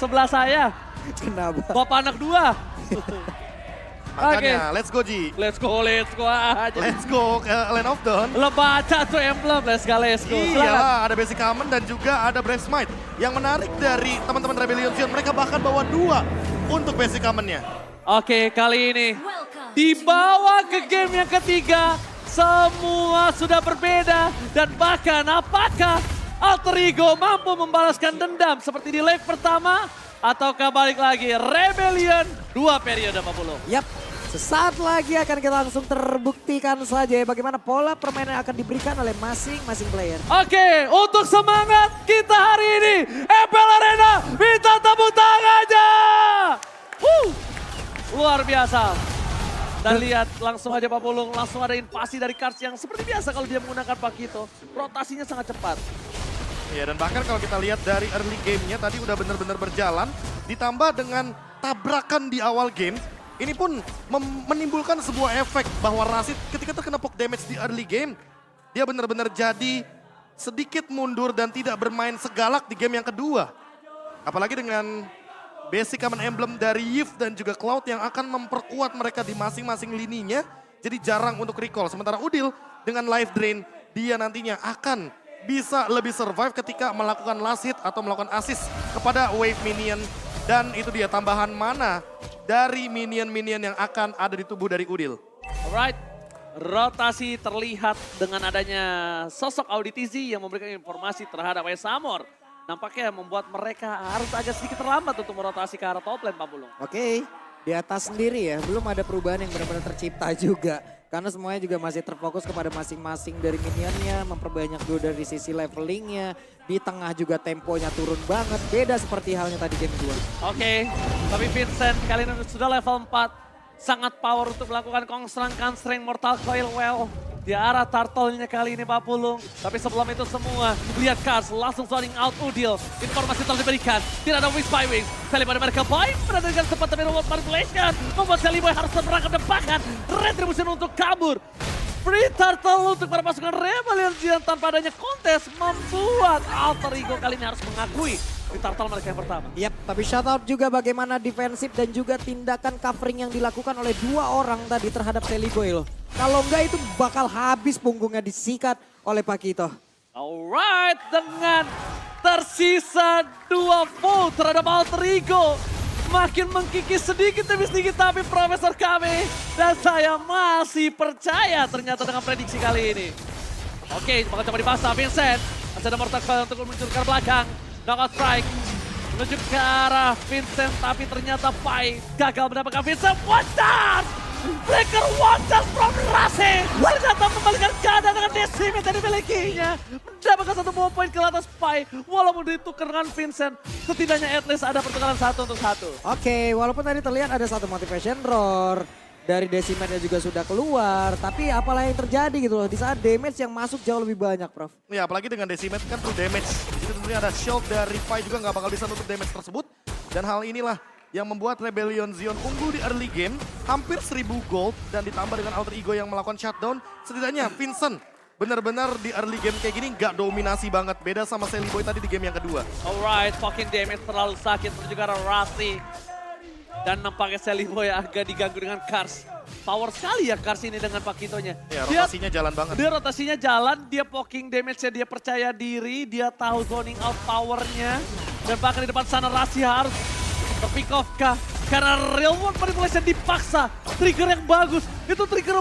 sebelah saya. Kenapa? Bapak anak dua. Makanya, let's go Ji. Let's go aja. Let's go ke Land of Dawn. Lebaca tuh emblem, let's go. Silakan. Iya, ada Basic Common dan juga ada Brave Smite. Yang menarik dari teman-teman Rebellion Zion, mereka bahkan bawa 2 untuk Basic Commonnya. Oke, kali ini dibawa ke game yang ketiga. Semua sudah berbeda dan bahkan apakah Alter Ego mampu membalaskan dendam seperti di leg pertama ataukah balik lagi Rebellion 2 periode Pak Puluh? Yap, sesaat lagi akan kita langsung terbuktikan saja ya bagaimana pola permainan yang akan diberikan oleh masing-masing player. Oke, untuk semangat kita hari ini, EPL Arena minta tepuk tangannya. Luar biasa. Dan lihat langsung aja Pak Pulung, langsung ada invasi dari Kars yang seperti biasa kalau dia menggunakan Pakito. Rotasinya sangat cepat. Ya, dan bahkan kalau kita lihat dari early game-nya tadi udah benar-benar berjalan. Ditambah dengan tabrakan di awal game. Ini pun menimbulkan sebuah efek bahwa Rashid ketika terkena poke damage di early game. Dia benar-benar jadi sedikit mundur dan tidak bermain segalak di game yang kedua. Apalagi dengan Basic Common Emblem dari Yves dan juga Cloud yang akan memperkuat mereka di masing-masing lininya. Jadi jarang untuk recall. Sementara Udil dengan Life Drain dia nantinya akan bisa lebih survive ketika melakukan last hit atau melakukan assist kepada wave minion. Dan itu dia tambahan mana dari minion-minion yang akan ada di tubuh dari Udil. Alright, rotasi terlihat dengan adanya sosok Auditizi yang memberikan informasi terhadap Esamor. Nampaknya membuat mereka harus agak sedikit terlambat untuk merotasi ke arah top lane Pak Pulung. Oke, di atas sendiri ya, belum ada perubahan yang benar-benar tercipta juga. Karena semuanya juga masih terfokus kepada masing-masing dari minionnya, memperbanyak dulu dari sisi levelingnya. Di tengah juga temponya turun banget, beda seperti halnya tadi game 2. Oke, tapi Vincent kali ini sudah level 4. Sangat power untuk melakukan constraint Mortal Coil well. Di arah turtle-nya kali ini Pak Pulung. Tapi sebelum itu semua, lihat Kars langsung zoning out Udil. Informasi telah diberikan, tidak ada wings by wings. Seliboy mereka baik, berada dengan sempat tapi robot manipulation. Membuat Seliboy harus berangkat depakan. Retribution untuk kabur. Free turtle untuk para pasukan Rebellion Zion tanpa adanya kontes. Membuat Alter Ego kali ini harus mengakui di turtle mereka yang pertama. Yap, tapi shoutout juga bagaimana defensif dan juga tindakan covering yang dilakukan oleh 2 orang tadi terhadap Seliboy loh. Kalau enggak itu bakal habis punggungnya disikat oleh Pakito. Alright, dengan tersisa 2 volt terhadap Alter Ego. Makin mengkikis sedikit demi sedikit tapi Profesor kami. Dan saya masih percaya ternyata dengan prediksi kali ini. Oke, bakal coba dipasang Vincent. Masih ada Mortal Coil untuk meluncurkan belakang. Knockout strike. Menuju ke arah Vincent tapi ternyata Pai gagal mendapatkan Vincent. Watch out! Breaker watches from Rase. Ternyata membalikan keadaan dengan decimate yang dimilikinya. Mendapatkan 1 buah poin ke atas Pai. Walaupun ditukar dengan Vincent. Setidaknya at least ada pertukaran 1 untuk 1. Oke, walaupun tadi terlihat ada 1 motivation roar. Dari decimate-nya juga sudah keluar. Tapi apalah yang terjadi gitu loh. Di saat damage yang masuk jauh lebih banyak Prof. Ya apalagi dengan Decimate kan true damage. Jadi tentunya ada shield dari Pai juga nggak bakal bisa nutup damage tersebut. Dan hal inilah yang membuat Rebellion Zion unggul di early game. Hampir 1000 gold dan ditambah dengan Alter Ego yang melakukan shutdown. Setidaknya Vincent benar-benar di early game kayak gini nggak dominasi banget. Beda sama Seliboy tadi di game yang kedua. Alright, fucking damage terlalu sakit menuju ke arah Rasi. Dan nampaknya Seliboy agak diganggu dengan Kars. Power sekali ya Kars ini dengan Pakitonya. Ya rotasinya jalan banget. Dia rotasinya jalan, dia poking damage-nya, dia percaya diri, dia tahu zoning out powernya. Dan bahkan di depan sana Rasi harus terpick off kah? Karena real world manipulation dipaksa. Trigger yang bagus, itu trigger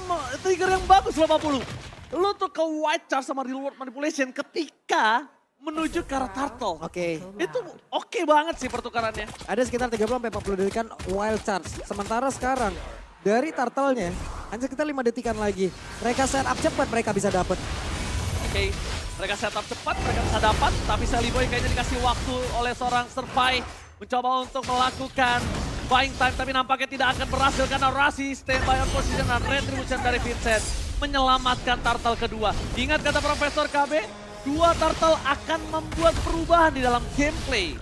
yang bagus loh 50. Lu tuh ke white charge sama real world manipulation ketika menuju ke arah turtle. Oke. Itu oke banget sih pertukarannya. Ada sekitar 30-40 detikan wild charge. Sementara sekarang dari turtle-nya hanya sekitar 5 detikan lagi. Mereka set up cepat, mereka bisa dapat. Oke, mereka setup cepat, mereka bisa dapat. Tapi Seliboy kayaknya dikasih waktu oleh seorang Survive. Mencoba untuk melakukan buying time. Tapi nampaknya tidak akan berhasil karena Rasi standby on position dan retribution dari Vincent. Menyelamatkan turtle kedua. Ingat kata Profesor KB, 2 turtle akan membuat perubahan di dalam gameplay.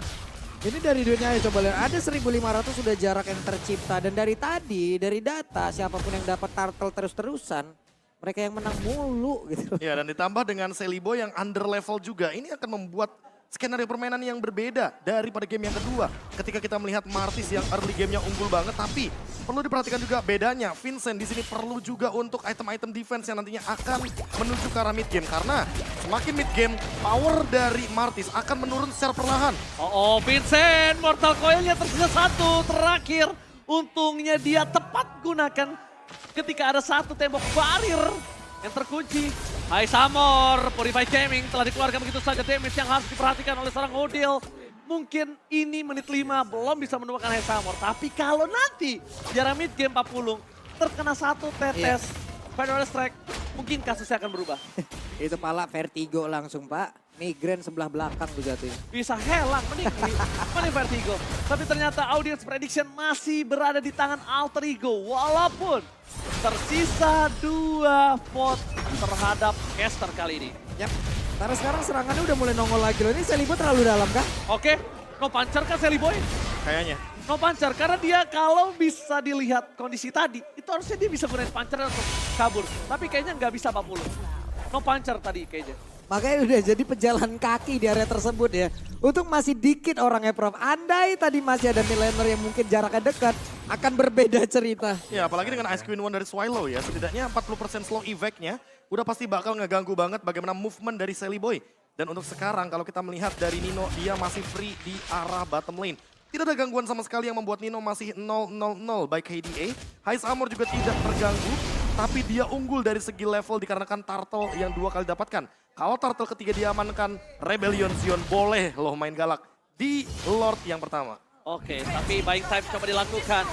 Ini dari dunia coba lihat, ada 1500 sudah jarak yang tercipta. Dan dari tadi, dari data siapapun yang dapat turtle terus-terusan, mereka yang menang mulu gitu. Ya dan ditambah dengan Seliboy yang under level juga. Ini akan membuat skenario permainan yang berbeda daripada game yang kedua. Ketika kita melihat Martis yang early gamenya unggul banget, tapi perlu diperhatikan juga bedanya. Vincent di sini perlu juga untuk item-item defense yang nantinya akan menuju ke arah mid game. Karena semakin mid game, power dari Martis akan menurun secara perlahan. Oh, Vincent, Mortal Coil-nya tersisa satu terakhir. Untungnya dia tepat gunakan ketika ada satu tembok barir yang terkunci. Hai Samor, Purify Gaming telah dikeluarkan begitu saja, damage yang harus diperhatikan oleh seorang Odil. Mungkin ini menit 5 belum bisa menemukan Hai Samor. Tapi kalau nanti jarak mid game 40 terkena satu tetes Final Strike, mungkin kasusnya akan berubah. Itu pala vertigo langsung Pak. Migrain sebelah belakang tuh jatuhnya. Bisa helang, mending Vertigo. Tapi ternyata audience prediction masih berada di tangan Alter Ego. Walaupun tersisa 2 vote terhadap caster kali ini. Yap, karena sekarang serangannya udah mulai nongol lagi loh. Ini Selibo terlalu dalam kah? Oke, no puncher kan Sally Boy? Kayaknya. No puncher, karena dia kalau bisa dilihat kondisi tadi, itu harusnya dia bisa gunain puncher untuk kabur. Tapi kayaknya nggak bisa 40. No puncher tadi kayaknya. Makanya udah jadi pejalan kaki di area tersebut ya. Untuk masih dikit orangnya Prof. Andai tadi masih ada millionaire yang mungkin jaraknya dekat, akan berbeda cerita. Ya apalagi dengan Ice Queen One dari Swallow ya. Setidaknya 40% slow effect-nya udah pasti bakal ngeganggu banget bagaimana movement dari Sally Boy. Dan untuk sekarang kalau kita melihat dari Nino, dia masih free di arah bottom lane. Tidak ada gangguan sama sekali yang membuat Nino masih 0-0-0 by KDA. High Armor juga tidak terganggu, tapi dia unggul dari segi level dikarenakan turtle yang 2 kali dapatkan. Kalau turtle ketiga diamankan, Rebellion Zion boleh loh main galak di Lord yang pertama. Oke, tapi buying time coba dilakukan.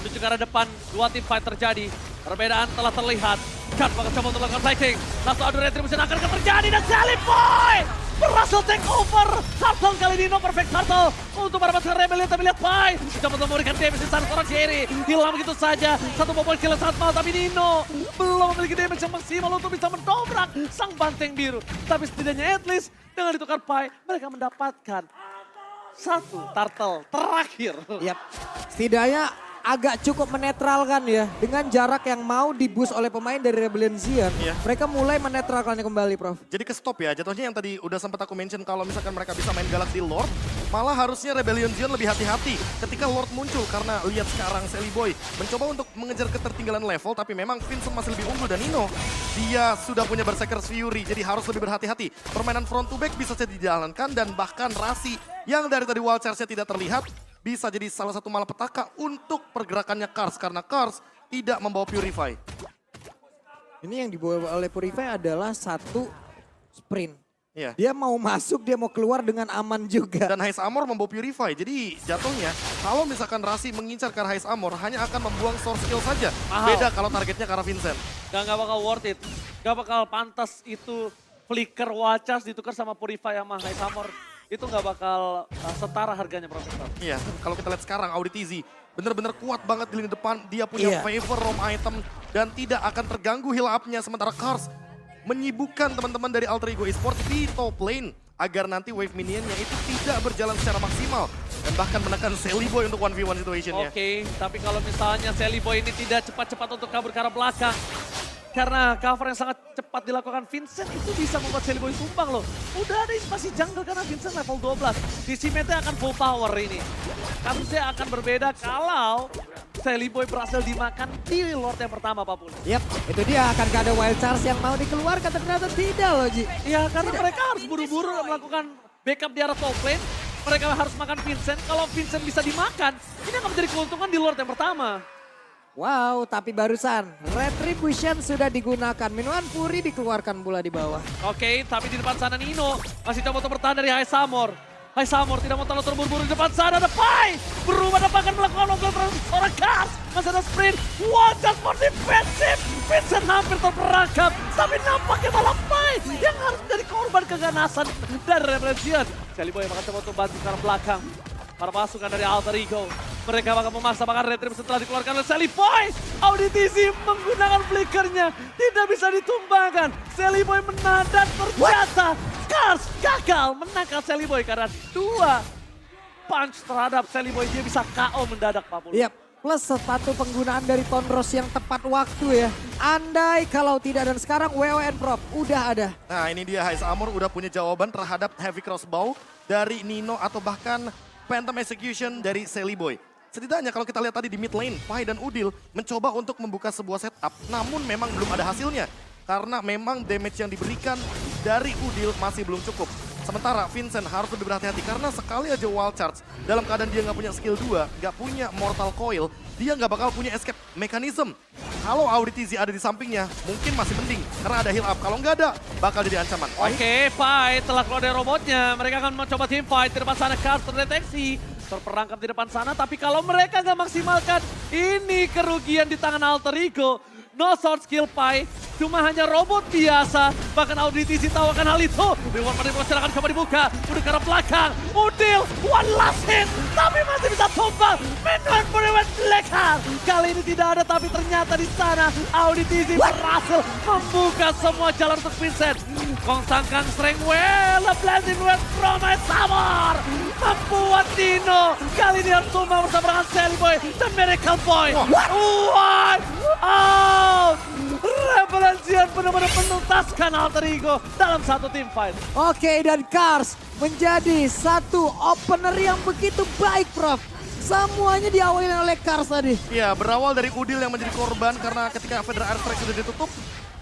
Menuju ke arah depan, 2 tim fight terjadi. Perbedaan telah terlihat. Cut bakal coba untuk melakukan fighting. Langsung adu retribution akan terjadi dan Sally Boy berhasil take over. Turtle kali ini, no perfect turtle. Untuk para pasukan Rebellion, tapi lihat Pai. Coba untuk memberikan damage di sana seorang Jerry. Hilang begitu saja. Satu bobol kill yang sangat mahal, tapi Nino belum memiliki damage yang maksimal untuk bisa mendobrak sang banteng biru. Tapi setidaknya at least dengan ditukar Pai, mereka mendapatkan satu turtle terakhir. Yap, setidaknya agak cukup menetralkan ya. Dengan jarak yang mau diboost oleh pemain dari Rebellion Zion. Iya. Mereka mulai menetralkannya kembali Prof. Jadi ke stop ya, jatuhnya yang tadi udah sempat aku mention kalau misalkan mereka bisa main galak di Lord, malah harusnya Rebellion Zion lebih hati-hati ketika Lord muncul. Karena lihat sekarang Sally Boy mencoba untuk mengejar ketertinggalan level, tapi memang Vincent masih lebih unggul dan Nino, dia sudah punya Berserker's Fury, jadi harus lebih berhati-hati. Permainan front to back bisa saja dijalankan dan bahkan Rasi yang dari tadi wild charge-nya tidak terlihat, bisa jadi salah satu malapetaka untuk pergerakannya Kars. Karena Kars tidak membawa Purify. Ini yang dibawa oleh Purify adalah satu sprint. Iya. Dia mau masuk, dia mau keluar dengan aman juga. Dan High Armor membawa Purify. Jadi jatuhnya kalau misalkan Rasi mengincar ke arah High Armor hanya akan membuang source skill saja. Mahal. Beda kalau targetnya ke arah Vincent. Gak bakal worth it. Gak bakal pantas itu flicker wacas ditukar sama Purify sama High Hammer. Itu gak bakal setara harganya Profesor. Iya, kalau kita lihat sekarang Audi TZ benar-benar kuat banget di lini depan. Dia punya favor roam item dan tidak akan terganggu heal up-nya. Sementara Kars menyibukkan teman-teman dari Alter Ego Esports di top lane agar nanti wave minionnya itu tidak berjalan secara maksimal dan bahkan menekan Sally Boy untuk 1v1 situationnya. Oke, tapi kalau misalnya Sally Boy ini tidak cepat-cepat untuk kabur ke arah belakang, karena cover yang sangat cepat dilakukan Vincent itu bisa membuat Sally Boy tumbang loh. Udah ada spasi jungle karena Vincent level 12. Decimate'nya akan full power ini. Kasusnya akan berbeda kalau Sally Boy berhasil dimakan di Lord yang pertama apapun. Yap, itu dia akan ada wild charge yang mau dikeluarkan ternyata tidak loh Ji. Iya, karena mereka harus buru-buru melakukan backup di arah top lane. Mereka harus makan Vincent. Kalau Vincent bisa dimakan, ini akan menjadi keuntungan di Lord yang pertama. Wow, tapi barusan Retribution sudah digunakan. Minuman Fury dikeluarkan pula di bawah. Oke, tapi di depan sana Nino masih coba untuk bertahan dari High Samor. High Samor tidak mau terlalu terburu-buru di depan sana. Ada Pai berubah dan bahkan melakukan local transfer orang Kars. Masih ada sprint. Wajah for defensif. Vincent hampir terperangkap. Tapi nampaknya malah Pai yang harus menjadi korban keganasan dari Rebellion. Sally Boy akan coba untuk bantu ke arah belakang. Para pasukan dari Alter Ego. Mereka bakal memaksa bahkan Retribution setelah dikeluarkan oleh Sally Boy. Audi TZ menggunakan flickernya. Tidak bisa ditumbangkan. Sally Boy menang dan ternyata Kars gagal menangkap Sally Boy. Karena 2 punch terhadap Sally Boy dia bisa KO mendadak Pak Pulu. Yap, Plus satu penggunaan dari Tonros yang tepat waktu ya. Andai kalau tidak, dan sekarang WON Prof udah ada. Nah ini dia, Hais Amor udah punya jawaban terhadap Heavy Crossbow dari Nino atau bahkan Phantom Execution dari Sally Boy. Setidaknya kalau kita lihat tadi di mid lane, Pai dan Udil mencoba untuk membuka sebuah setup, namun memang belum ada hasilnya. Karena memang damage yang diberikan dari Udil masih belum cukup. Sementara Vincent harus lebih berhati-hati karena sekali aja wild charge, dalam keadaan dia nggak punya skill 2, nggak punya mortal coil, dia nggak bakal punya escape mechanism. Kalau Auditizi ada di sampingnya, mungkin masih mending karena ada heal up. Kalau nggak ada, bakal jadi ancaman. Oke, Pai telah keluar dari robotnya. Mereka akan mencoba team fight di depan sana. Cars terdeteksi, terperangkap di depan sana. Tapi kalau mereka nggak maksimalkan, ini kerugian di tangan Alter Ego. No sword skill Pai, cuma hanya robot biasa. Bahkan Auditizi tahu akan hal itu. Reward pada akan coba dibuka. Udah ke arah belakang. Udil, one last hit. Tapi masih bisa tumbang. Minuan Reward belakang. Kali ini tidak ada, tapi ternyata di sana Auditizi berhasil membuka semua jalan untuk Vincent. Kong Sangkang Streng well, blending with Promise Summer. Membuat Dino kali ini harus tumbang bersama dengan Sally Boy dan Miracle Boy. What? Out! Rebel Zion benar-benar menuntaskan Alter Ego dalam satu team fight. Oke, dan Cars menjadi satu opener yang begitu baik Prof. Semuanya diawali oleh Cars tadi. Ya, berawal dari Udil yang menjadi korban karena ketika Federal Airstrike sudah ditutup,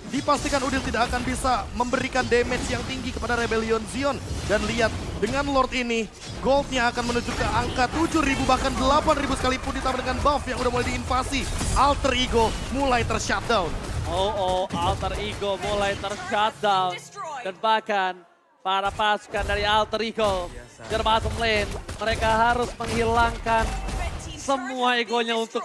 dipastikan Udil tidak akan bisa memberikan damage yang tinggi kepada Rebellion Zion. Dan lihat, dengan Lord ini, goldnya akan menuju ke angka 7.000 bahkan 8.000 sekalipun ditambah dengan buff yang udah mulai diinvasi. Alter Ego mulai ter-shutdown. Alter Ego mulai ter-shutdown. Dan bahkan para pasukan dari Alter Ego di bottom lane, mereka harus menghilangkan semua egonya untuk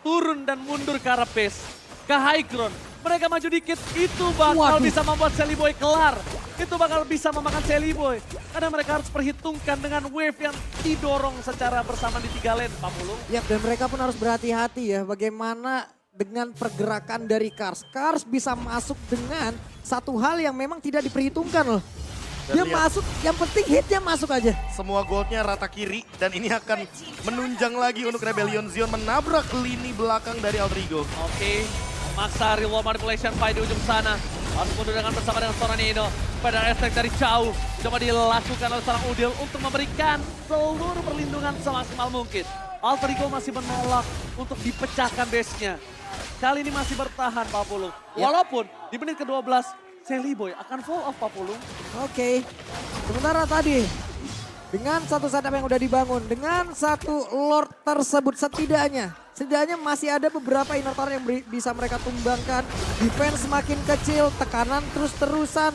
turun dan mundur ke arah base, ke high ground. Mereka maju dikit, itu bakal bisa membuat Sally Boy kelar. Itu bakal bisa memakan Sally Boy. Karena mereka harus perhitungkan dengan wave yang didorong secara bersama di 3 lane, Pak Pulung. Ya, dan mereka pun harus berhati-hati ya bagaimana dengan pergerakan dari Cars. Cars bisa masuk dengan satu hal yang memang tidak diperhitungkan loh. Dan Dia lihat, masuk, yang penting hitnya masuk aja. semua goldnya rata kiri dan ini akan menunjang lagi untuk Rebellion Zion menabrak lini belakang dari Alter Ego. Oke, memaksa real manipulation fight di ujung sana. Harus mundur dengan bersama dengan seorang Nino. Pada efek dari jauh, coba dilakukan oleh seorang Udil untuk memberikan seluruh perlindungan semaksimal mungkin. Alter Ego masih menolak untuk dipecahkan base-nya. Kali ini masih bertahan Pak Pulung. Walaupun di menit ke-12, Sally Boy akan fall off Pak Pulung. Oke, sementara tadi dengan satu setup yang udah dibangun, dengan satu Lord tersebut setidaknya masih ada beberapa inner tower yang bisa mereka tumbangkan. Defense semakin kecil, tekanan terus-terusan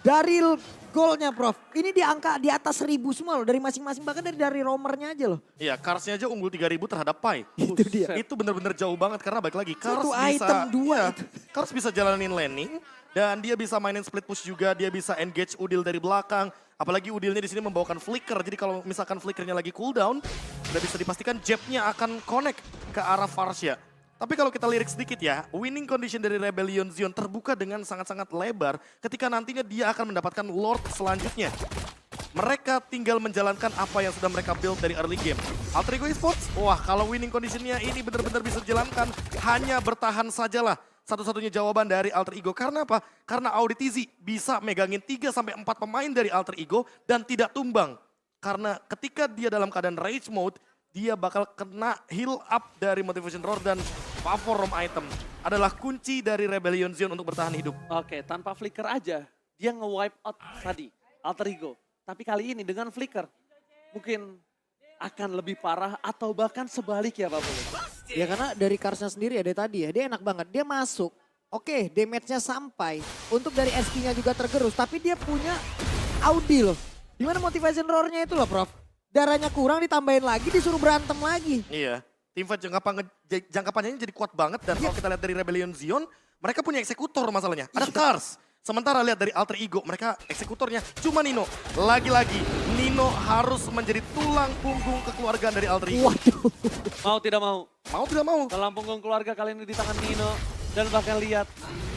dari golnya Prof. Ini di angka di atas 1.000 semua loh dari masing-masing, bahkan dari roamernya aja loh. Iya, Carsnya aja unggul 3.000 terhadap Pai. Itu dia. Itu benar-benar jauh banget karena balik lagi Cars Satu bisa item, dua iya, itu. Cars bisa jalanin landing dan dia bisa mainin split push juga, dia bisa engage Udil dari belakang. Apalagi Udilnya di sini membawakan flicker. Jadi kalau misalkan flickernya lagi cooldown, udah bisa dipastikan jabnya akan connect ke arah Varsha. Tapi kalau kita lirik sedikit ya, winning condition dari Rebellion Zion terbuka dengan sangat-sangat lebar ketika nantinya dia akan mendapatkan Lord selanjutnya. Mereka tinggal menjalankan apa yang sudah mereka build dari early game. Alter Ego Esports, wah kalau winning conditionnya ini benar-benar bisa dijalankan, hanya bertahan sajalah. Satu-satunya jawaban dari Alter Ego. Karena apa? Karena Auditizi bisa megangin 3-4 pemain dari Alter Ego dan tidak tumbang. Karena ketika dia dalam keadaan rage mode, dia bakal kena heal up dari Motivation Roar dan Favor Roam item. Adalah kunci dari Rebellion Zion untuk bertahan hidup. Oke, tanpa flicker aja, dia nge-wipe out tadi, Alter Ego. Tapi kali ini dengan flicker, mungkin akan lebih parah atau bahkan sebaliknya Pak Pulung. Ya karena dari Carsnya sendiri ya dari tadi ya, dia enak banget. Dia masuk, oke damage-nya sampai. Untuk dari SP-nya juga tergerus, tapi dia punya Audi loh. Dimana motivation roar-nya itu loh Prof. Darahnya kurang ditambahin lagi, disuruh berantem lagi. Iya, team fight jangka panjangnya jadi kuat banget. Dan kalau kita lihat dari Rebellion Zion, mereka punya eksekutor masalahnya. Ada Cars. Sementara lihat dari Alter Ego, mereka eksekutornya cuma Nino. Lagi-lagi, Nino harus menjadi tulang punggung kekeluargaan dari Alter Ego. Waduh. Mau tidak mau, Mau tidak mau. tulang punggung keluarga kali ini di tangan Nino. Dan bahkan lihat,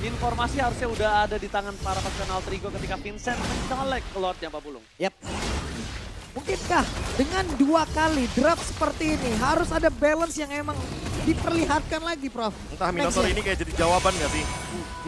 informasi harusnya udah ada di tangan para pasukan Alter Ego ketika Vincent mencolek Lordnya Pak Pulung. Yap. Mungkinkah dengan 2 kali draft seperti ini harus ada balance yang emang diperlihatkan lagi, Prof? Entah Minotaur Nextnya. ini kayak jadi jawaban gak sih?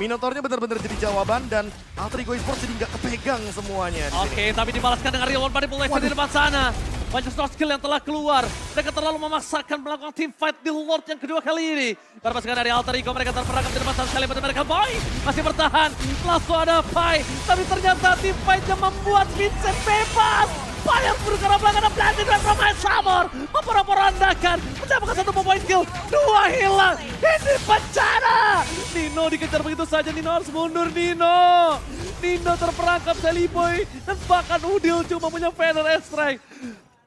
Minotaurnya benar-benar jadi jawaban dan Alter Ego Esports jadi nggak kepegang semuanya di sini. Oke, tapi dibalaskan dengan real one manipulation di depan sana. Banyak store skill yang telah keluar. Mereka terlalu memaksakan melakukan team fight di Lord yang kedua kali ini. Berpasukan dari Alter Ego, mereka terperangkap di depan sana sekali. Mereka Boy masih bertahan. Langsung ada Pai. Tapi ternyata team fight-nya membuat Vincent bebas. Pai yang bergerak belakang dan blended dengan pemain Samur. Memporak-porandakan. Mencapai 1 point kill. 2 hilang. Ini bencana. Nino dikejar begitu saja. Nino harus mundur, Nino. Nino terperangkap Sally Boy. Dan bahkan Udil cuma punya Feather Strike.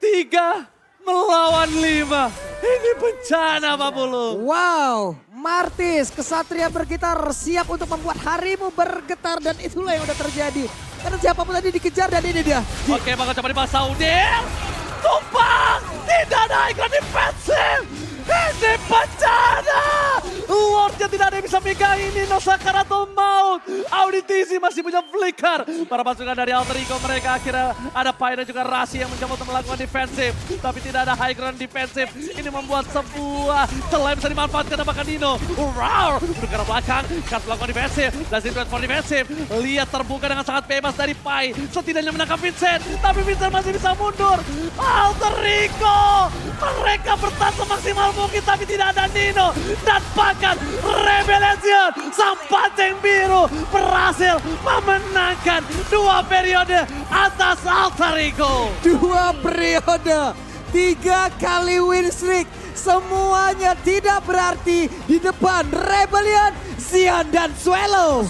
3 melawan 5. Ini bencana, Pak Bulu. Wow, Martis, kesatria bergitar siap untuk membuat harimu bergetar dan itulah yang udah terjadi. Karena siapapun tadi dikejar dan ini dia. Oke, bakal coba dipasang Udil. Tumpang! Tidak ada ikon defensif! Ini bencana! Lordnya tidak ada yang bisa pegang ini. Nosakar atau Maut. Auditisi masih punya flicker. Para pasukan dari Alter Ego mereka akhirnya ada Pai dan juga Rasi yang mencoba untuk melakukan defensif. Tapi tidak ada high ground defensif. Ini membuat sebuah celah bisa dimanfaatkan dan bahkan Nino. Wow! Bergerak belakang. Kas melakukan defensif. Dan Zidane for defensif. Lihat terbuka dengan sangat bebas dari Pai. Setidaknya menangkap Vincent. Tapi Vincent masih bisa mundur. Alter Ego! Mereka bertahan semaksimal mungkin tapi tidak ada Nino. Dan bahkan Revelation sang pancing biru berhasil memenangkan 2 periode atas Alter Ego. 2 periode, 3 kali win streak. Semuanya tidak berarti di depan Rebellion, Xian dan Swallow.